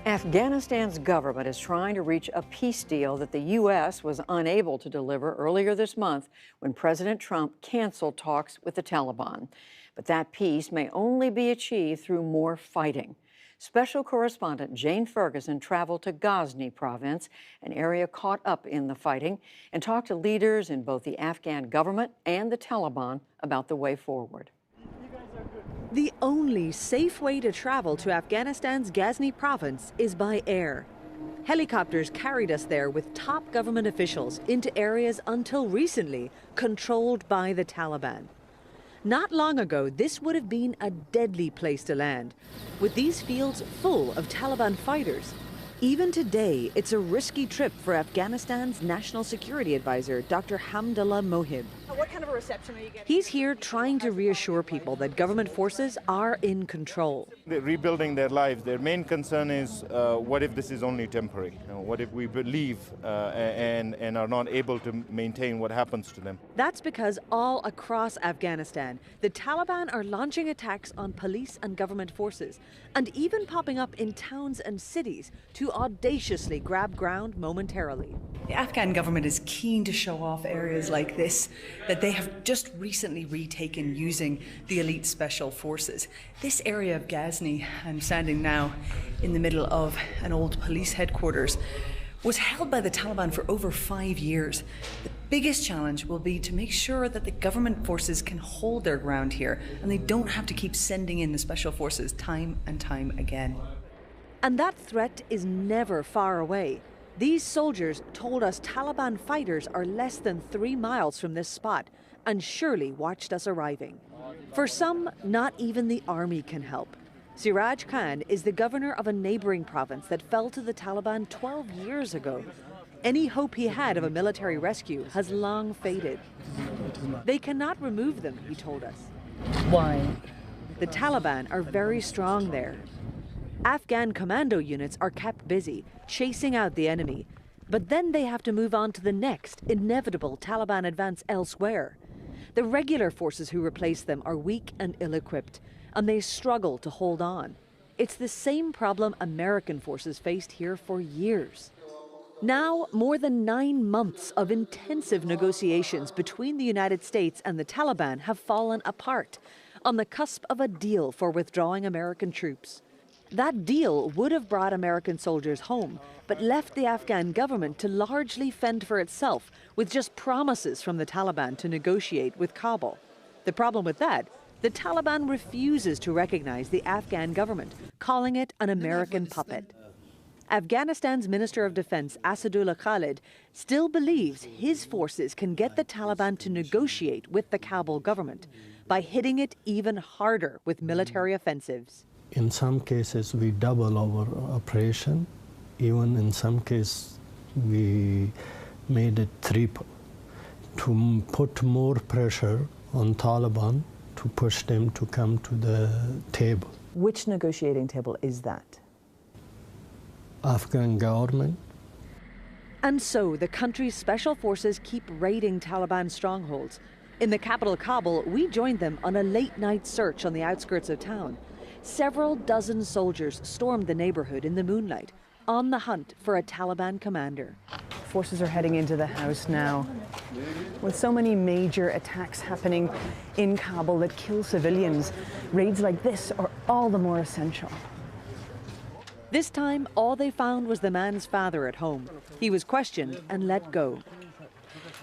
Afghanistan's government is trying to reach a peace deal that the U.S. was unable to deliver earlier this month when President Trump canceled talks with the Taliban. But that peace may only be achieved through more fighting. Special correspondent Jane Ferguson traveled to Ghazni province, an area caught up in the fighting, and talked to leaders in both the Afghan government and the Taliban about the way forward. The only safe way to travel to Afghanistan's Ghazni province is by air. Helicopters carried us there with top government officials into areas until recently controlled by the Taliban. Not long ago, this would have been a deadly place to land, with these fields full of Taliban fighters. Even today, it's a risky trip for Afghanistan's National Security Advisor, Dr. Hamdullah Mohib. What kind of a reception are you getting? He's here trying to reassure people that government forces are in control. They're rebuilding their lives. Their main concern is, what if this is only temporary? What if we leave and are not able to maintain what happens to them? That's because all across Afghanistan, the Taliban are launching attacks on police and government forces, and even popping up in towns and cities to audaciously grab ground momentarily. The Afghan government is keen to show off areas like this that they have just recently retaken using the elite special forces. This area of Ghazni, I'm standing now in the middle of an old police headquarters, was held by the Taliban for over 5 years. The biggest challenge will be to make sure that the government forces can hold their ground here and they don't have to keep sending in the special forces time and time again. And that threat is never far away. These soldiers told us Taliban fighters are less than 3 miles from this spot and surely watched us arriving. For some, not even the army can help. Siraj Khan is the governor of a neighboring province that fell to the Taliban 12 years ago. Any hope he had of a military rescue has long faded. They cannot remove them, he told us. Why? The Taliban are very strong there. Afghan commando units are kept busy, chasing out the enemy. But then they have to move on to the next inevitable Taliban advance elsewhere. The regular forces who replace them are weak and ill-equipped, and they struggle to hold on. It's the same problem American forces faced here for years. Now, more than 9 months of intensive negotiations between the United States and the Taliban have fallen apart, on the cusp of a deal for withdrawing American troops. That deal would have brought American soldiers home, but left the Afghan government to largely fend for itself, with just promises from the Taliban to negotiate with Kabul. The problem with that, the Taliban refuses to recognize the Afghan government, calling it an American puppet. Afghanistan's Minister of Defense, Asadullah Khalid, still believes his forces can get the Taliban to negotiate with the Kabul government by hitting it even harder with military offensives. In some cases, we double our operation. Even in some cases, we made it triple to put more pressure on Taliban to push them to come to the table. Which negotiating table is that? Afghan government. And so the country's special forces keep raiding Taliban strongholds. In the capital, Kabul, we joined them on a late-night search on the outskirts of town. Several dozen soldiers stormed the neighborhood in the moonlight, on the hunt for a Taliban commander. Forces are heading into the house now. With so many major attacks happening in Kabul that kill civilians, raids like this are all the more essential. This time, all they found was the man's father at home. He was questioned and let go.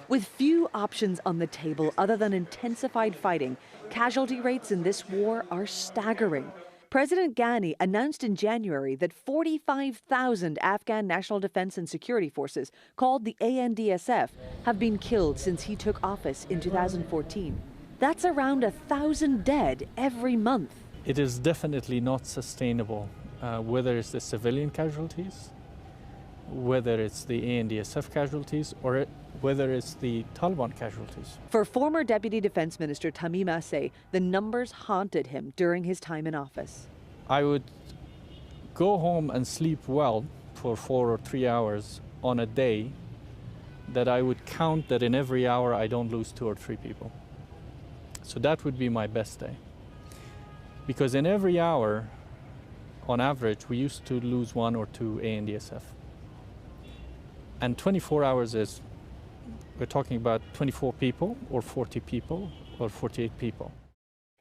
With few options on the table other than intensified fighting, casualty rates in this war are staggering. President Ghani announced in January that 45,000 Afghan National Defense and Security Forces, called the ANDSF, have been killed since he took office in 2014. That's around 1,000 dead every month. It is definitely not sustainable, whether it's the civilian casualties, whether it's the ANDSF casualties, or whether it's the Taliban casualties. For former Deputy Defense Minister Tamim Assay, the numbers haunted him during his time in office. I would go home and sleep well for 4 or 3 hours on a day that I would count that in every hour I don't lose 2 or 3 people. So that would be my best day. Because in every hour on average, we used to lose 1 or 2 ANDSF. And 24 hours is, we're talking about 24 people or 40 people or 48 people.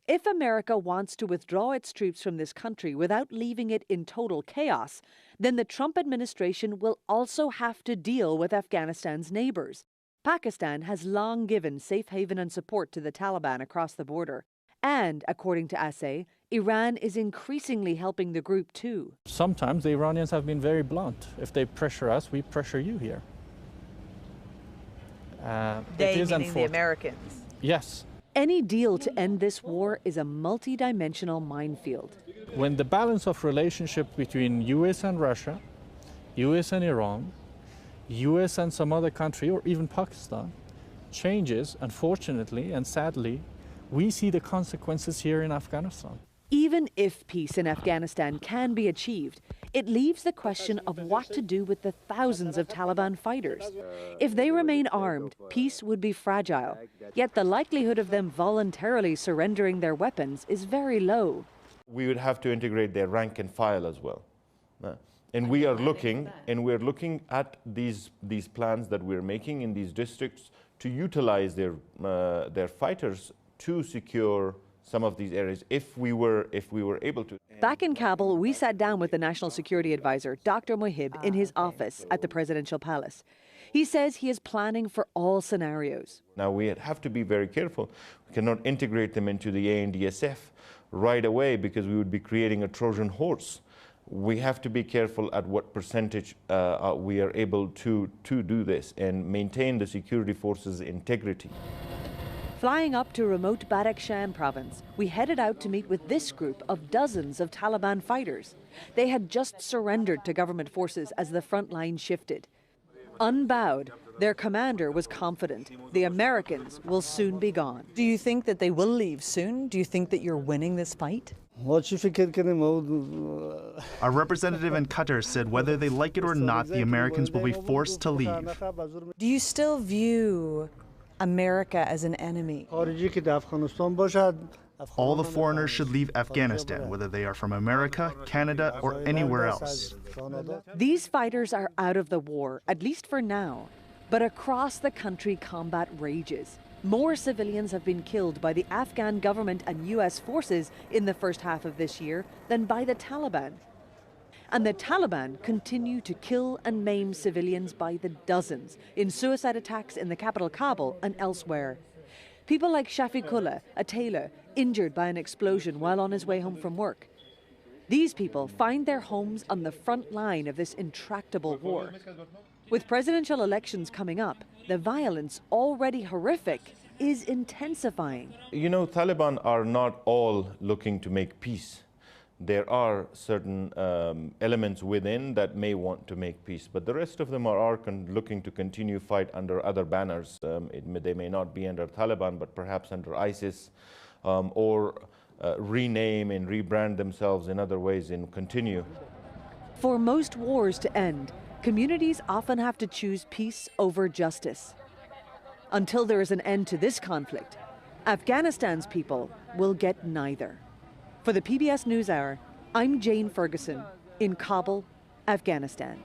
If America wants to withdraw its troops from this country without leaving it in total chaos, then the Trump administration will also have to deal with Afghanistan's neighbors. Pakistan has long given safe haven and support to the Taliban across the border. And, according to Assay, Iran is increasingly helping the group too. Sometimes the Iranians have been very blunt. If they pressure us, we pressure you here. They, meaning the Americans. Yes. Any deal to end this war is a multi-dimensional minefield. When the balance of relationship between US and Russia, US and Iran, US and some other country, or even Pakistan, changes, unfortunately and sadly, we see the consequences here in Afghanistan. Even if peace in Afghanistan can be achieved, it leaves the question of what to do with the thousands of Taliban fighters. If they remain armed, peace would be fragile. Yet the likelihood of them voluntarily surrendering their weapons is very low. We would have to integrate their rank and file as well. And we're looking at these plans that we're making in these districts to utilize their fighters to secure some of these areas if we were able to. Back in Kabul, we sat down with the National Security Advisor, Dr. Mohib, in his office at the Presidential Palace. He says he is planning for all scenarios. Now we have to be very careful. We cannot integrate them into the ANDSF right away because we would be creating a Trojan horse. We have to be careful at what percentage we are able to do this and maintain the security forces' integrity. Flying up to remote Badakhshan province, we headed out to meet with this group of dozens of Taliban fighters. They had just surrendered to government forces as the front line shifted. Unbowed, their commander was confident the Americans will soon be gone. Do you think that they will leave soon? Do you think that you're winning this fight? Our representative in Qatar said whether they like it or not, the Americans will be forced to leave. Do you still view America as an enemy? All the foreigners should leave Afghanistan, whether they are from America, Canada, or anywhere else. These fighters are out of the war, at least for now. But across the country, combat rages. More civilians have been killed by the Afghan government and US forces in the first half of this year than by the Taliban. And the Taliban continue to kill and maim civilians by the dozens in suicide attacks in the capital Kabul and elsewhere. People like Shafiqullah, a tailor, injured by an explosion while on his way home from work. These people find their homes on the front line of this intractable war. With presidential elections coming up, the violence, already horrific, is intensifying. You know, Taliban are not all looking to make peace. There are certain elements within that may want to make peace, but the rest of them are looking to continue fight under other banners. They may not be under Taliban, but perhaps under ISIS, or rename and rebrand themselves in other ways and continue. For most wars to end, communities often have to choose peace over justice. Until there is an end to this conflict, Afghanistan's people will get neither. For the PBS NewsHour, I'm Jane Ferguson in Kabul, Afghanistan.